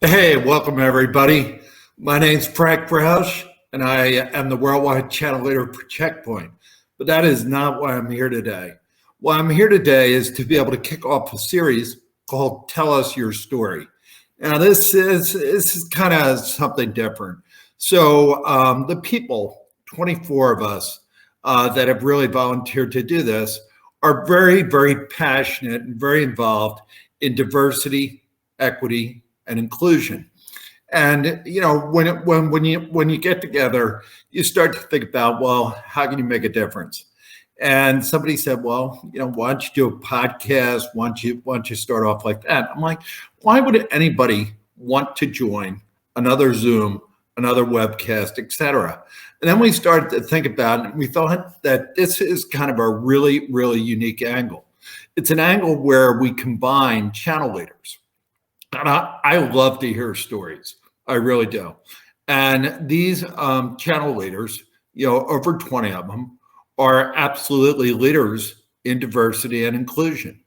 Hey, welcome everybody. My name's Frank Rauch, and I am the worldwide channel leader for Checkpoint. But that is not why I'm here today. Why I'm here today is to be able to kick off a series called Tell Us Your Story. Now, this is kind of something different. So the people, 24 of us that have really volunteered to do this, are very, very passionate and very involved in diversity, equity, and inclusion. And when you get together, you start to think about, well, how can you make a difference? And somebody said, well, why don't you do a podcast? Why don't you start off like that? I'm like, why would anybody want to join another Zoom, another webcast, etc.? And then we started to think about it, and we thought that this is kind of a really, really unique angle. It's an angle where we combine channel leaders. And I love to hear stories. I really do. And these channel leaders, over 20 of them, are absolutely leaders in diversity and inclusion.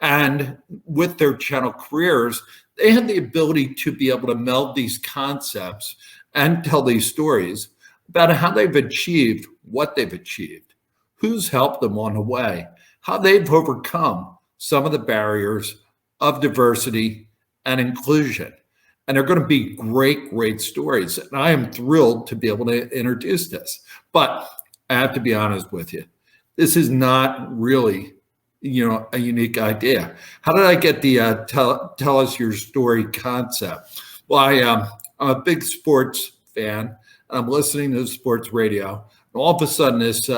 And with their channel careers, they have the ability to be able to meld these concepts and tell these stories about how they've achieved what they've achieved, who's helped them on the way, how they've overcome some of the barriers of diversity and inclusion. And they're going to be great, great stories. And I am thrilled to be able to introduce this. But I have to be honest with you. This is not really, a unique idea. How did I get the tell us your story concept? Well, I'm a big sports fan. I'm listening to sports radio. And all of a sudden, this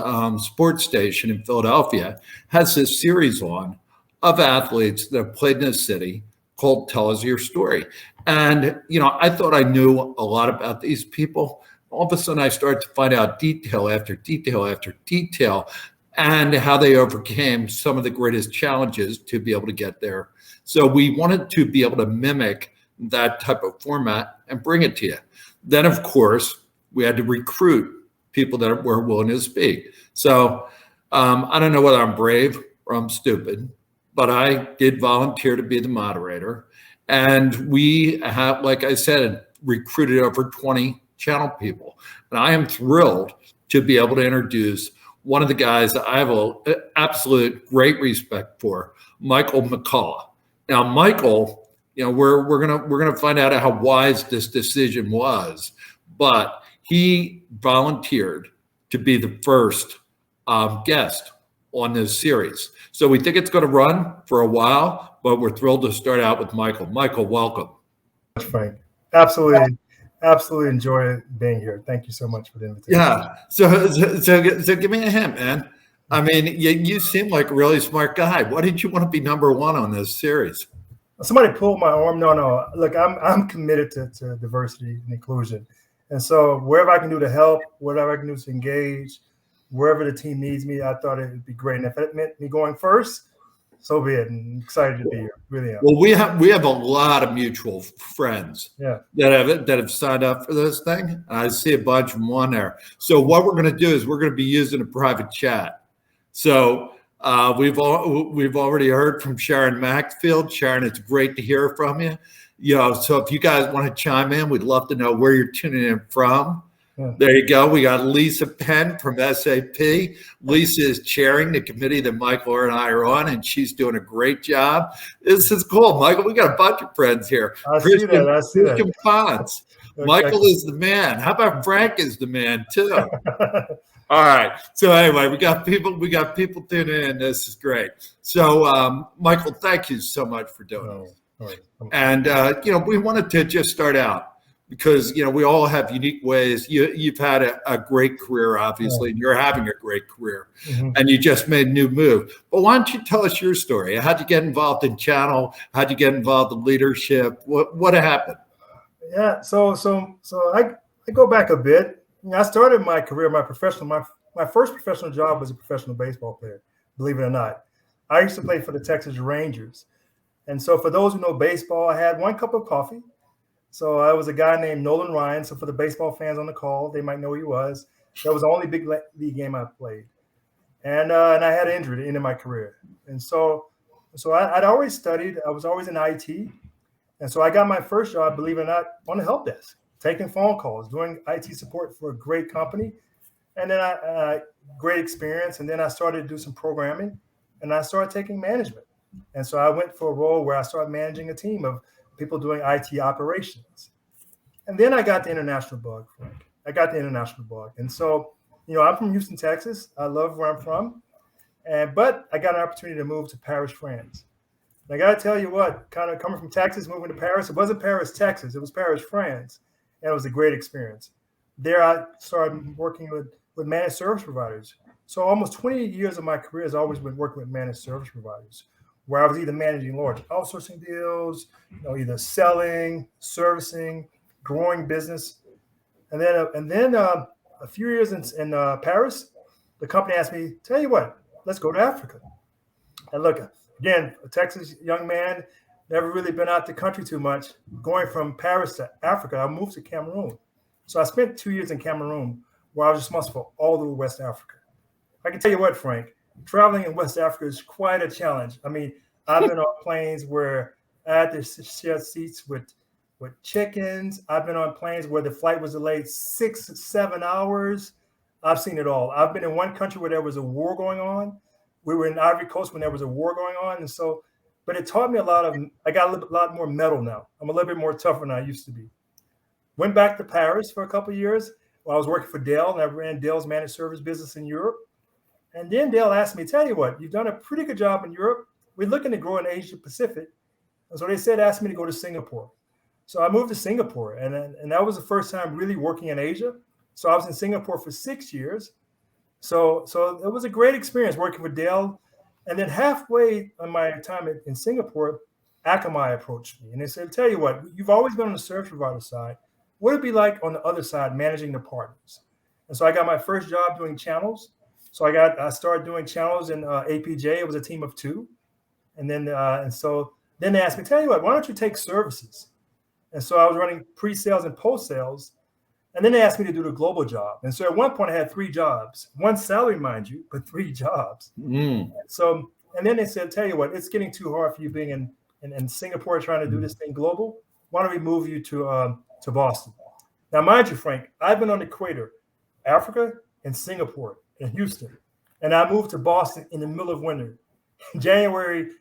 sports station in Philadelphia has this series on of athletes that have played in the city called Tell Us Your Story. And, I thought I knew a lot about these people. All of a sudden, I started to find out detail after detail after detail and how they overcame some of the greatest challenges to be able to get there. So we wanted to be able to mimic that type of format and bring it to you. Then, of course, we had to recruit people that were willing to speak. So I don't know whether I'm brave or I'm stupid, but I did volunteer to be the moderator. And we have, like I said, recruited over 20 channel people. And I am thrilled to be able to introduce one of the guys that I have an absolute great respect for, Micheal McCollough. Now, Micheal, we're gonna find out how wise this decision was, but he volunteered to be the first guest on this series. So we think it's going to run for a while, but we're thrilled to start out with Micheal. Micheal, welcome. Frank. Absolutely enjoy being here. Thank you so much for the invitation. Yeah. So give me a hint, man. I mean, you seem like a really smart guy. Why did you want to be number one on this series? Somebody pulled my arm. No. Look, I'm committed to diversity and inclusion. And so wherever I can do to help, whatever I can do to engage, wherever the team needs me, I thought it would be great. And if it meant me going first, so be it. And I'm excited to be here. Really am. Well, we have a lot of mutual friends that have signed up for this thing. And I see a bunch of them on there. So what we're going to do is we're going to be using a private chat. So we've already heard from Sharon Maxfield. Sharon, it's great to hear from you. So if you guys want to chime in, we'd love to know where you're tuning in from. Yeah. There you go. We got Lisa Penn from SAP. Lisa is chairing the committee that Micheal and I are on, and she's doing a great job. This is cool, Micheal. We got a bunch of friends here. I see that. Ponce. Micheal is the man. How about Frank is the man too? All right. So anyway, we got people tuning in. This is great. So Micheal, thank you so much for doing this. Right. And we wanted to just start out because we all have unique ways. You've had a great career, obviously, and you're having a great career, and you just made a new move. But why don't you tell us your story? How'd you get involved in channel? How'd you get involved in leadership? What happened? Yeah. So I go back a bit. I started my career, my first professional job was a professional baseball player. Believe it or not, I used to play for the Texas Rangers. And so for those who know baseball, I had one cup of coffee. So I was a guy named Nolan Ryan. So for the baseball fans on the call, they might know who he was. That was the only big league game I played. And I had an injury at the end of my career. And so I'd always studied. I was always in IT. And so I got my first job, believe it or not, on the help desk, taking phone calls, doing IT support for a great company. And then great experience. And then I started to do some programming, and I started taking management. And so I went for a role where I started managing a team of people doing IT operations. And then I got the international bug, Frank. I got the international bug. And so, I'm from Houston, Texas. I love where I'm from. But I got an opportunity to move to Paris, France. And I got to tell you what, kind of coming from Texas, moving to Paris, it wasn't Paris, Texas. It was Paris, France. And it was a great experience. There I started working with managed service providers. So almost 20 years of my career has always been working with managed service providers, where I was either managing large outsourcing deals, either selling, servicing, growing business. And then a few years in Paris, the company asked me, tell you what, let's go to Africa. And look, again, a Texas young man, never really been out the country too much. Going from Paris to Africa, I moved to Cameroon. So I spent 2 years in Cameroon, where I was responsible for all over West Africa. I can tell you what, Frank, traveling in West Africa is quite a challenge. I mean, I've been on planes where I had to share seats with chickens. I've been on planes where the flight was delayed 6-7 hours. I've seen it all. I've been in one country where there was a war going on. We were in Ivory Coast when there was a war going on. And so, but it taught me I got a lot more metal now. I'm a little bit more tougher than I used to be. Went back to Paris for a couple of years while I was working for Dell, and I ran Dell's managed service business in Europe. And then Dell asked me, tell you what, you've done a pretty good job in Europe. We're looking to grow in Asia Pacific. And so they asked me to go to Singapore. So I moved to Singapore, and that was the first time really working in Asia. So I was in Singapore for 6 years. So it was a great experience working with Dell. And then halfway on my time in Singapore, Akamai approached me, and they said, tell you what, you've always been on the service provider side. What would it be like on the other side, managing the partners? And so I got my first job doing channels. So I started doing channels in APJ. It was a team of 2. And then then they asked me, tell you what, why don't you take services? And so I was running pre-sales and post-sales. And then they asked me to do the global job. And so at one point I had 3 jobs, 1 salary, mind you, but 3 jobs. And then they said, tell you what, it's getting too hard for you being in Singapore trying to do this thing global. Why don't we move you to Boston? Now, mind you, Frank, I've been on the equator, Africa and Singapore and Houston. And I moved to Boston in the middle of winter. I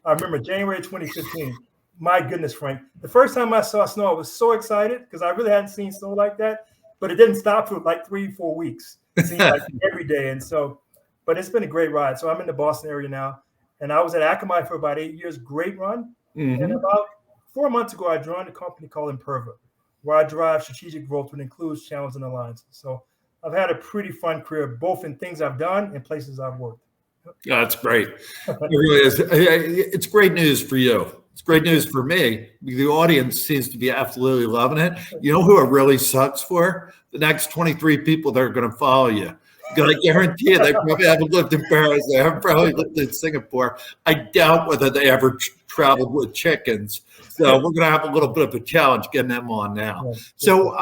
remember January 2015. My goodness, Frank. The first time I saw snow, I was so excited because I really hadn't seen snow like that. But it didn't stop for like 3-4 weeks. It seemed like every day. And so, but it's been a great ride. So I'm in the Boston area now. And I was at Akamai for about 8 years. Great run. Mm-hmm. And about 4 months ago, I joined a company called Imperva, where I drive strategic growth, which includes channels and alliances. So I've had a pretty fun career, both in things I've done and places I've worked. Yeah, that's great. It really is. It's great news for you. It's great news for me. The audience seems to be absolutely loving it. You know who it really sucks for? The next 23 people that are going to follow you. I guarantee you they probably haven't lived in Paris. They haven't probably lived in Singapore. I doubt whether they ever traveled with chickens. So we're going to have a little bit of a challenge getting them on now. So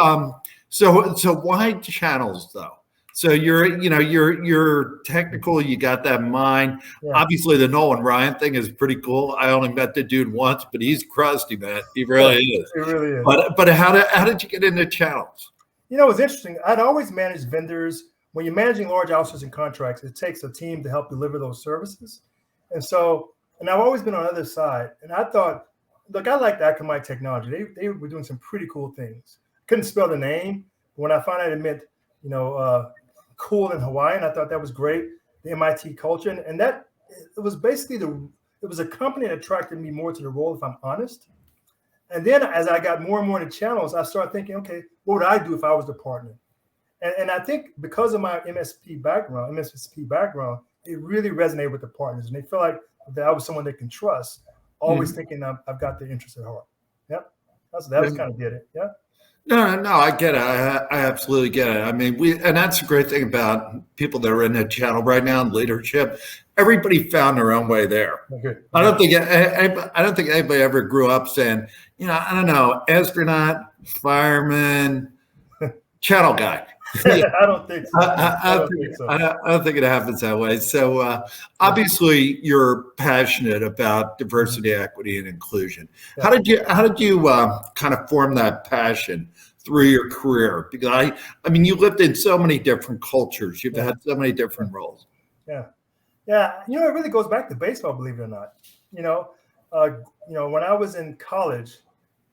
why channels though? So you're technical. You got that in mind. Yeah. Obviously, the Nolan Ryan thing is pretty cool. I only met the dude once, but he's crusty, man. He really is. He really is. But how did you get into channels? It's interesting. I'd always managed vendors. When you're managing large outsourcing contracts, it takes a team to help deliver those services. And I've always been on the other side. And I thought, look, I liked Akamai technology. They were doing some pretty cool things. Couldn't spell the name. But when I found out it meant, cool in Hawaiian, I thought that was great. The MIT culture. And that it was basically it was a company that attracted me more to the role, if I'm honest. And then as I got more and more into channels, I started thinking, okay, what would I do if I was the partner? And I think because of my MSP background, it really resonated with the partners. And they feel like that I was someone they can trust, always thinking I've got their interest at heart. Yep. That was kind of did it. Yeah. No, I get it. I absolutely get it. I mean, and that's the great thing about people that are in the channel right now in leadership. Everybody found their own way there. Okay. I don't think anybody ever grew up saying, I don't know, astronaut, fireman, channel guy. Yeah. I don't think so. I don't think so. I don't think it happens that way. So obviously, you're passionate about diversity, equity, and inclusion. Yeah. How did you kind of form that passion through your career? Because I mean, you lived in so many different cultures. You've had so many different roles. Yeah. Yeah. You know, it really goes back to baseball, believe it or not. You know, when I was in college,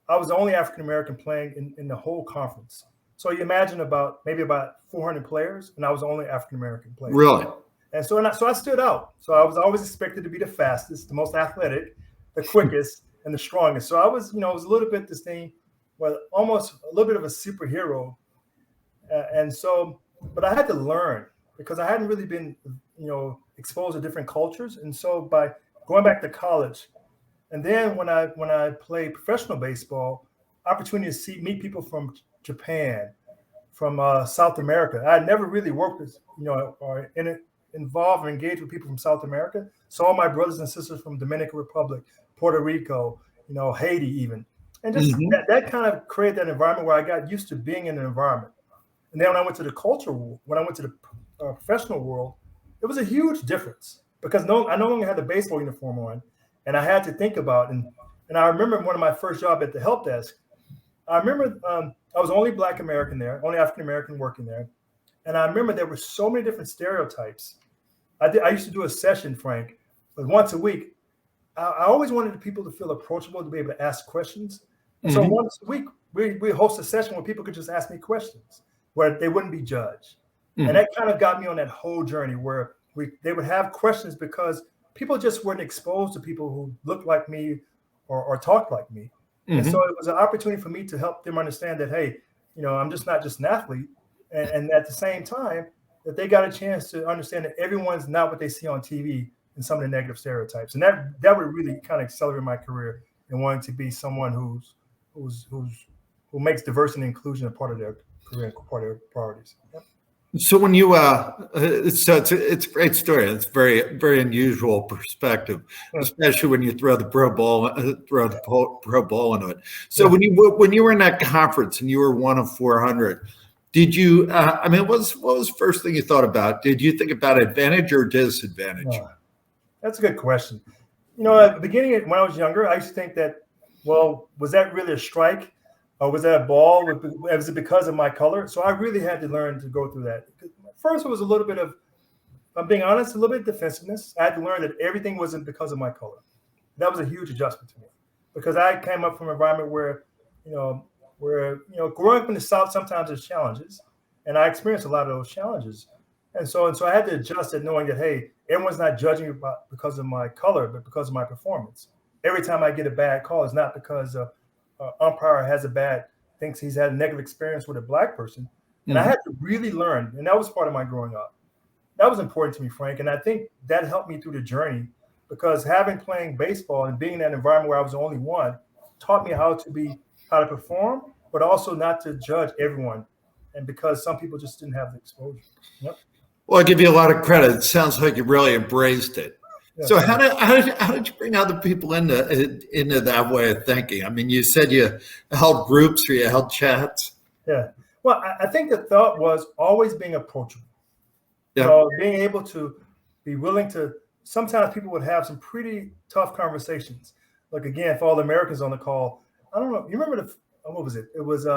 I was the only African American playing in the whole conference. So you imagine maybe about 400 players, and I was the only African American player. Really? And so I stood out. So I was always expected to be the fastest, the most athletic, the quickest, and the strongest. So I was, it was a little bit this thing, well, almost a little bit of a superhero. But I had to learn because I hadn't really been, exposed to different cultures. And so by going back to college, and then when I played professional baseball, opportunity to meet people from Japan, from South America. I had never really worked with, or involved or engaged with people from South America. Saw my brothers and sisters from Dominican Republic, Puerto Rico, Haiti even. And just that kind of created that environment where I got used to being in an environment. And then when I went to the when I went to the professional world, it was a huge difference because I no longer had the baseball uniform on, and I had to think about and I remember one of my first job at the help desk. I remember I was only Black American there, only African American working there, and I remember there were so many different stereotypes. I used to do a session, Frank, but once a week. I always wanted people to feel approachable, to be able to ask questions. So once a week, we host a session where people could just ask me questions, where they wouldn't be judged. And that kind of got me on that whole journey where they would have questions because people just weren't exposed to people who looked like me or talked like me. And so it was an opportunity for me to help them understand that, hey, I'm just not just an athlete. And at the same time, that they got a chance to understand that everyone's not what they see on TV and some of the negative stereotypes. And that would really kind of accelerate my career and wanting to be someone who makes diversity and inclusion a part of their career and part of their priorities. Yep. So when you it's a great story. It's very, very unusual perspective, especially when you throw the pro ball into it. So when you were in that conference and you were one of 400, did you? What was the first thing you thought about? Did you think about advantage or disadvantage? That's a good question. At the beginning, when I was younger, I used to think that, well, was that really a strike? Or was that a ball? Was it because of my color? So I really had to learn to go through that. First, it was a little bit of, I'm being honest, a little bit of defensiveness. I had to learn that everything wasn't because of my color. That was a huge adjustment to me because I came up from an environment where growing up in the South, sometimes there's challenges, and I experienced a lot of those challenges. And so I had to adjust it, knowing that, hey, everyone's not judging me because of my color, but because of my performance. Every time I get a bad call, it's not because umpire thinks he's had a negative experience with a Black person. And I had to really learn, and that was part of my growing up. That was important to me, Frank. And I think that helped me through the journey because playing baseball and being in that environment where I was the only one taught me how to perform, but also not to judge everyone. And because some people just didn't have the exposure. Yep. Well, I give you a lot of credit. It sounds like you really embraced it. Yeah. So how did you bring other people into that way of thinking? I mean, you said you held groups or you held chats. Yeah. Well, I think the thought was always being approachable. Yeah. Being able to be willing to. Sometimes people would have some pretty tough conversations. Like again, for all the Americans on the call, I don't know. You remember what was it? It was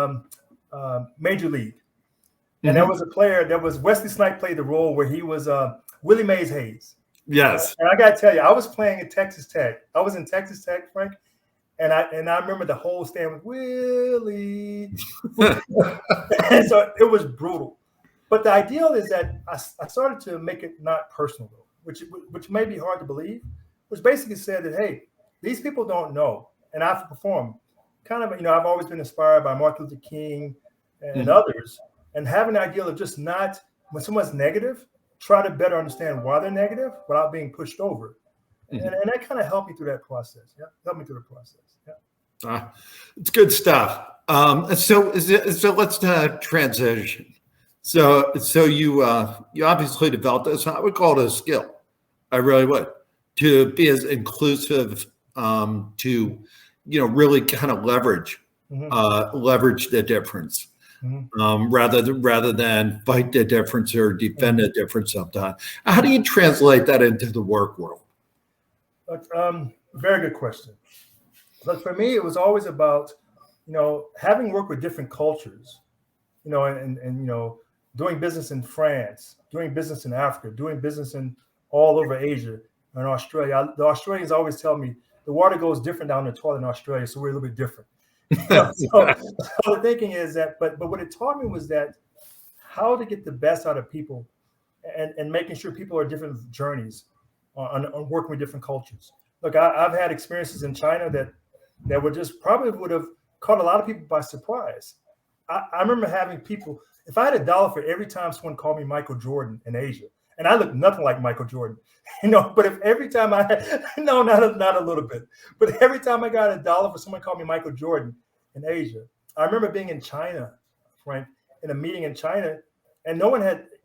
Major League, and there was a player. There was Wesley Snipes played the role where he was Willie Mays Hayes. Yes. And I got to tell you, I was playing at Texas Tech. I was in Texas Tech, Frank, and I remember the whole stand with Willie. And so it was brutal. But the ideal is that I started to make it not personal, which may be hard to believe, which basically said that, hey, these people don't know, and I've performed. Kind of, I've always been inspired by Martin Luther King and others, and having the ideal of just not, when someone's negative, try to better understand why they're negative without being pushed over. And that kind of helped me through that process. Yeah, helped me through the process. Yeah. It's good stuff. So let's transition. So you obviously developed this. I would call it a skill. I really would, to be as inclusive, to really kind of leverage the difference. rather than fight the difference or defend a difference sometimes. How do you translate that into the work world? Very good question. But for me, it was always about, having worked with different cultures, and doing business in France, doing business in Africa, doing business in all over Asia and Australia. The Australians always tell me the water goes different down the toilet in Australia, so we're a little bit different. So the thinking is that, but what it taught me was that how to get the best out of people, and making sure people are different journeys on working with different cultures. Look, I've had experiences in China that would have caught a lot of people by surprise. I remember having people, if I had $1 for every time someone called me Michael Jordan in Asia, and I look nothing like Michael Jordan, but if every time I had, no, not a little bit, but every time I got $1 for someone called me Michael Jordan in Asia. I remember being in China, Frank, in a meeting in China, and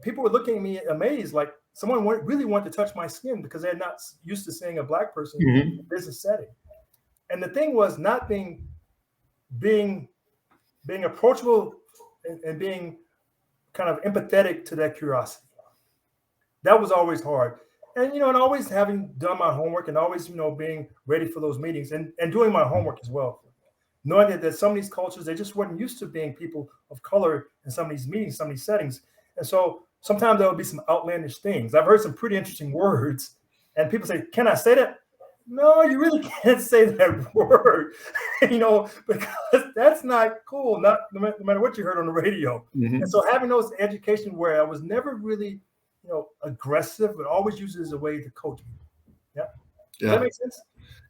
people were looking at me amazed, like someone really wanted to touch my skin because they're not used to seeing a Black person in a business setting. And the thing was not being approachable and being kind of empathetic to that curiosity. That was always hard. And, and always having done my homework and always, being ready for those meetings and doing my homework as well. Knowing that some of these cultures, they just weren't used to being people of color in some of these meetings, some of these settings. And so sometimes there will be some outlandish things. I've heard some pretty interesting words, and people say, "Can I say that?" No, you really can't say that word, because that's not cool, no matter what you heard on the radio. And so having those education where I was never really, aggressive, but always used it as a way to coach me. Yeah. Does that make sense?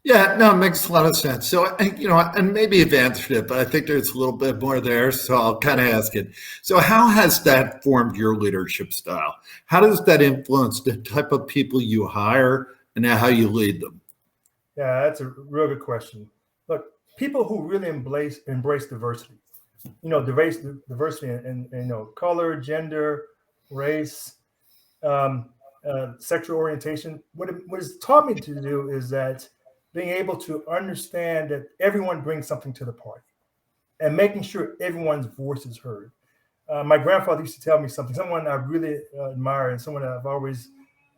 Yeah, no, it makes a lot of sense. So, and maybe you've answered it, but I think there's a little bit more there. So I'll kind of ask it. So how has that formed your leadership style? How does that influence the type of people you hire and how you lead them? Yeah, that's a real good question. Look, people who really embrace diversity, diversity in color, gender, race, sexual orientation. What it's taught me to do is that being able to understand that everyone brings something to the party and making sure everyone's voice is heard. My grandfather used to tell me someone I really admire and someone that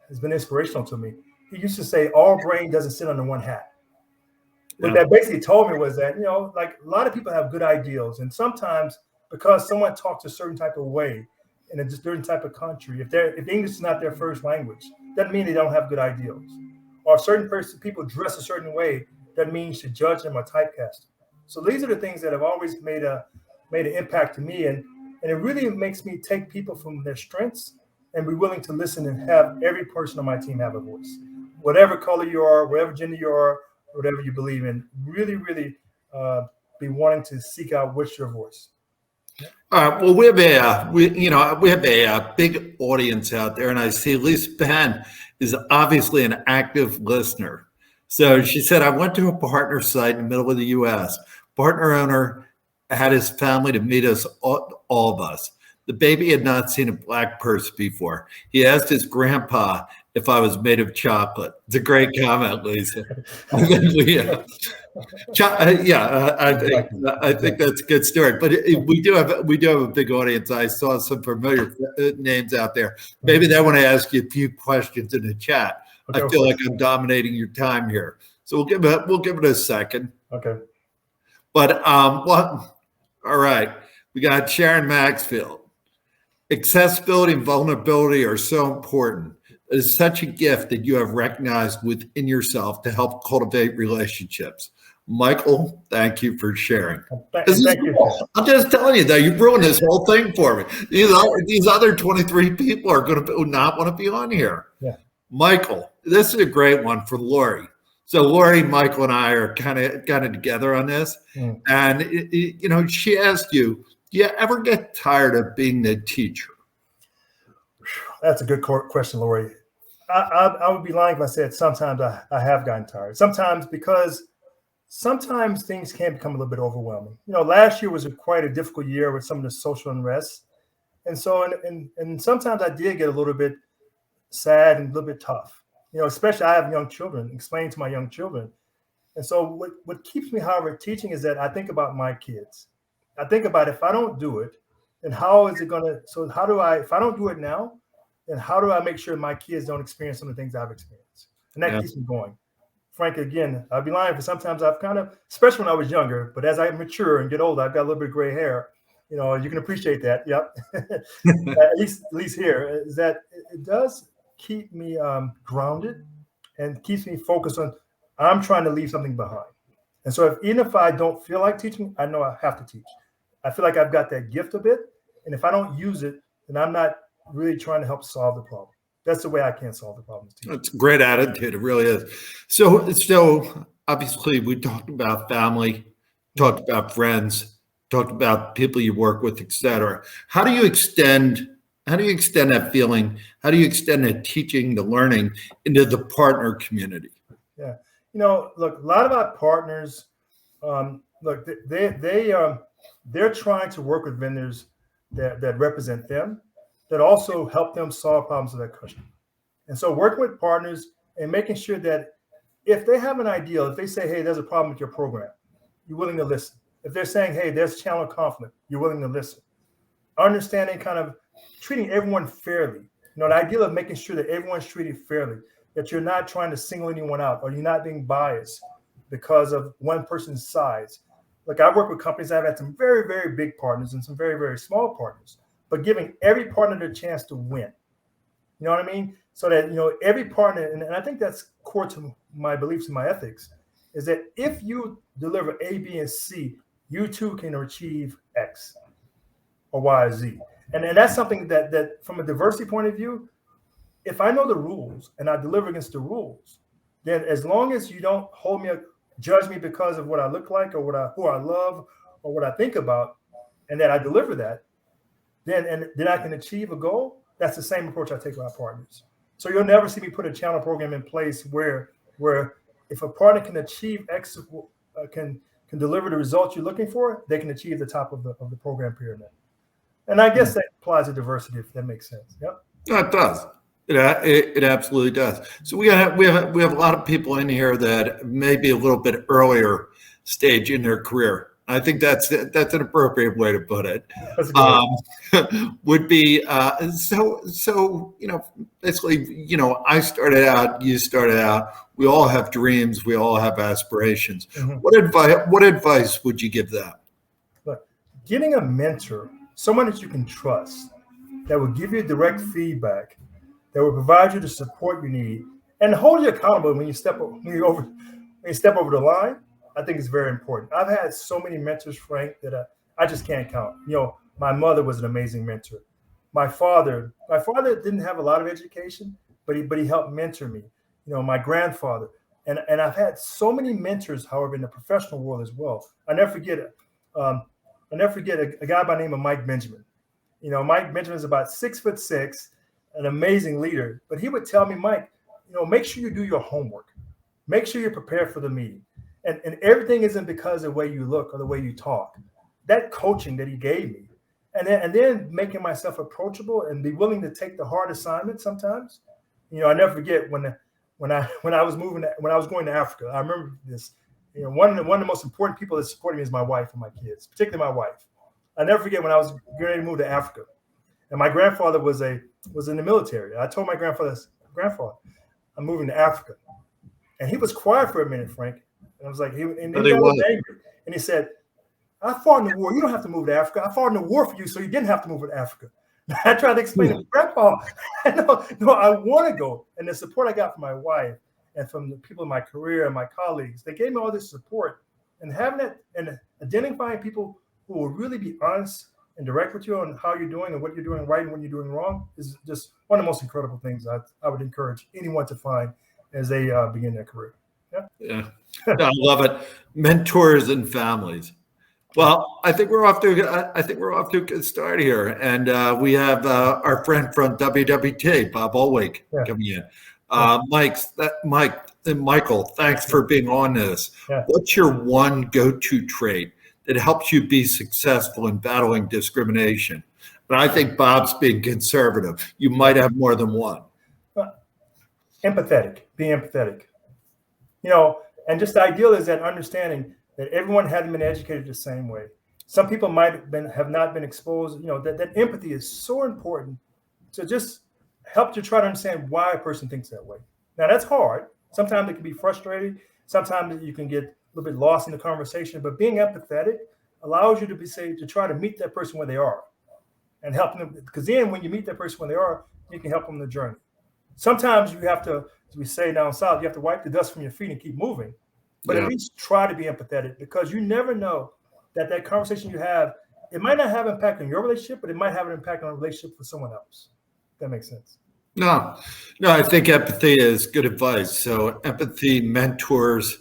has been inspirational to me. He used to say, all brain doesn't sit under one hat. What that basically told me was that, like a lot of people have good ideals. And sometimes because someone talks a certain type of way in a certain type of country, if English is not their first language, doesn't mean they don't have good ideals. Or people dress a certain way, that means to judge them or typecast them. So these are the things that have always made an impact to me. And it really makes me take people from their strengths and be willing to listen and have every person on my team have a voice. Whatever color you are, whatever gender you are, whatever you believe in, really, really be wanting to seek out what's your voice. All right. Well, we have a big audience out there, and I see Lisa Penn is obviously an active listener. So she said, I went to a partner site in the middle of the U.S. Partner owner had his family to meet us, all of us. The baby had not seen a Black person before. He asked his grandpa if I was made of chocolate. It's a great comment, Lisa. I think that's a good story. But we do have a big audience. I saw some familiar names out there. Maybe they want to ask you a few questions in the chat. Okay. I feel like I'm dominating your time here, so we'll give it a second. Okay. But all right. We got Sharon Maxfield. Accessibility and vulnerability are so important. It is such a gift that you have recognized within yourself to help cultivate relationships. Michael, thank you for sharing. Thank you. I'm just telling you, though, you've ruined this whole thing for me. These other 23 people are going to not want to be on here. Yeah. Michael, this is a great one for Lori. So Lori, Michael, and I are kind of together on this. And, she asked you, do you ever get tired of being the teacher? That's a good question, Lori. I would be lying if I said sometimes I have gotten tired. Sometimes things can become a little bit overwhelming. Last year was quite a difficult year with some of the social unrest. And so, and sometimes I did get a little bit sad and a little bit tough. Especially I have young children, explaining to my young children. And so what keeps me, however, teaching is that I think about my kids. I think about if I don't do it, And how is it gonna? So how do I? If I don't do it now, then how do I make sure my kids don't experience some of the things I've experienced? And that keeps me going. Frank, again, I'd be lying, but sometimes I've kind of, especially when I was younger, but as I mature and get older, I've got a little bit of gray hair. You know, you can appreciate that. Yep. at least here is that it does keep me grounded and keeps me focused on, I'm trying to leave something behind. And so even if I don't feel like teaching, I know I have to teach. I feel like I've got that gift of it. And if I don't use it, then I'm not really trying to help solve the problem. That's the way I can solve the problems. It's a great attitude. It really is. So obviously we talked about family, talked about friends, talked about people you work with, et cetera. How do you extend that feeling? How do you extend that teaching, the learning into the partner community? Yeah. You know, look, a lot of our partners, look, they're trying to work with vendors that represent them, that also help them solve problems of their customer. And so working with partners and making sure that if they have an idea, if they say, hey, there's a problem with your program, you're willing to listen. If they're saying, hey, there's channel conflict, you're willing to listen. Understanding kind of treating everyone fairly. You know, the idea of making sure that everyone's treated fairly, that you're not trying to single anyone out or you're not being biased because of one person's size. Like I work with companies, I've had some very, very big partners and some very, very small partners, but giving every partner the chance to win. You know what I mean? So that, you know, every partner, and I think that's core to my beliefs and my ethics, is that if you deliver A, B, and C, you too can achieve X or Y or Z. And that's something that from a diversity point of view, if I know the rules and I deliver against the rules, then as long as you don't hold me, judge me because of what I look like or who I love or what I think about, and that I deliver that, then I can achieve a goal. That's the same approach I take with our partners. So you'll never see me put a channel program in place where if a partner can achieve X, can deliver the results you're looking for, they can achieve the top of the program pyramid. And I guess that applies to diversity, if that makes sense. Yep. No, it does. It absolutely does. So we have a lot of people in here that may be a little bit earlier stage in their career. I think that's an appropriate way to put it. Would be so you know, basically, you know, I started out, you started out. We all have dreams. We all have aspirations. Mm-hmm. What advice would you give them? Look, getting a mentor, someone that you can trust, that will give you direct feedback, that will provide you the support you need, and hold you accountable when you step over the line. I think it's very important. I've had so many mentors, Frank, that I just can't count. You know, my mother was an amazing mentor. My father didn't have a lot of education, but he helped mentor me. You know, my grandfather, and I've had so many mentors, however, in the professional world as well. I never forget a guy by the name of Mike Benjamin. You know, Mike Benjamin is about 6'6", an amazing leader. But he would tell me, Mike, you know, make sure you do your homework. Make sure you're prepared for the meeting. And everything isn't because of the way you look or the way you talk. That coaching that he gave me, and then making myself approachable and be willing to take the hard assignments sometimes. You know, I never forget when I was going to Africa. I remember this. You know, one of the most important people that supported me is my wife and my kids, particularly my wife. I never forget when I was getting ready to move to Africa, and my grandfather was in the military. I told my grandfather, I'm moving to Africa, and he was quiet for a minute, Frank. And I was like, he was angry, and he said, I fought in the war. You don't have to move to Africa. I fought in the war for you, so you didn't have to move to Africa. I tried to explain to Grandpa, no, I want to go. And the support I got from my wife and from the people in my career and my colleagues, they gave me all this support. And having it and identifying people who will really be honest and direct with you on how you're doing and what you're doing right and what you're doing wrong is just one of the most incredible things I would encourage anyone to find as they begin their career. Yeah. I love it. Mentors and families. Well, I think we're off to a good start here, and we have our friend from WWT, Bob Olwig, coming in. Michael, thanks for being on this. Yeah. What's your one go-to trait that helps you be successful in battling discrimination? But I think Bob's being conservative. You might have more than one. Empathetic. Be empathetic. You know, and just the ideal is that understanding that everyone hadn't been educated the same way. Some people have not been exposed. That empathy is so important to just help to try to understand why a person thinks that way. Now that's hard. Sometimes it can be frustrating. Sometimes you can get a little bit lost in the conversation. But being empathetic allows you to try to meet that person where they are and help them. Because then when you meet that person where they are, you can help them on the journey. Sometimes you have to, as we say down south, you have to wipe the dust from your feet and keep moving. But at least try to be empathetic, because you never know that conversation you have, it might not have impact on your relationship, but it might have an impact on a relationship with someone else. That makes sense. No, I think empathy is good advice. So empathy mentors,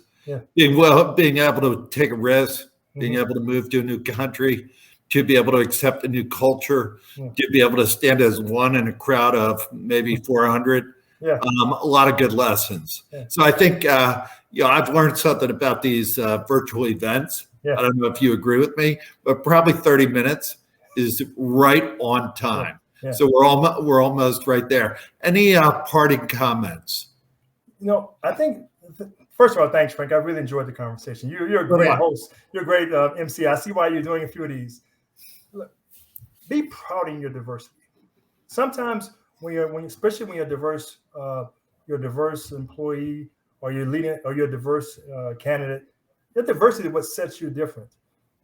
being able to take a risk, being able to move to a new country, to be able to accept a new culture, to be able to stand as one in a crowd of maybe 400. A lot of good lessons. So I think I've learned something about these virtual events. I don't know if you agree with me, but probably 30 minutes is right on time. So we're almost right there. Any parting comments? I think first of all, thanks, Frank. I really enjoyed the conversation. You're a great host. You're a great MC. I see why you're doing a few of these. Look, be proud in your diversity. Sometimes especially when you're a diverse employee, or you're leading, or you're a diverse candidate, your diversity is what sets you different.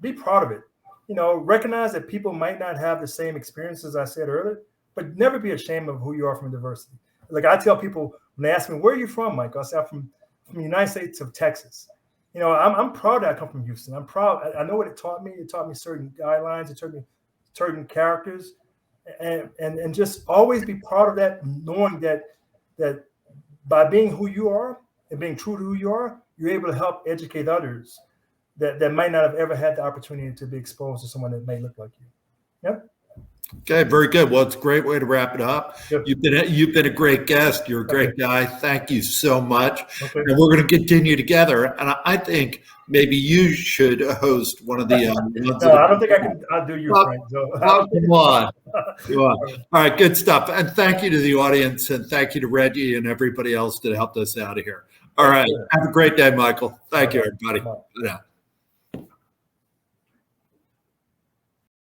Be proud of it. Recognize that people might not have the same experience as I said earlier, but never be ashamed of who you are from diversity. Like I tell people when they ask me, "Where are you from, Mike?" I say, "I'm from the United States of Texas." I'm proud that I come from Houston. I'm proud. I know what it taught me. It taught me certain guidelines. It taught me certain characters, and just always be proud of that, knowing that by being who you are and being true to who you are, you're able to help educate others that might not have ever had the opportunity to be exposed to someone that may look like you. Yep. Okay, very good. Well, it's a great way to wrap it up. Yep. You've been a great guest. You're a great guy. Thank you so much. Okay. And we're going to continue together. And I think maybe you should host one of the. No, I don't think I can. I'll do you, Frank. So. Come on. All right, good stuff. And thank you to the audience, and thank you to Reggie and everybody else that helped us out of here. All right, have a great day, Michael. Thank you, everybody. Yeah.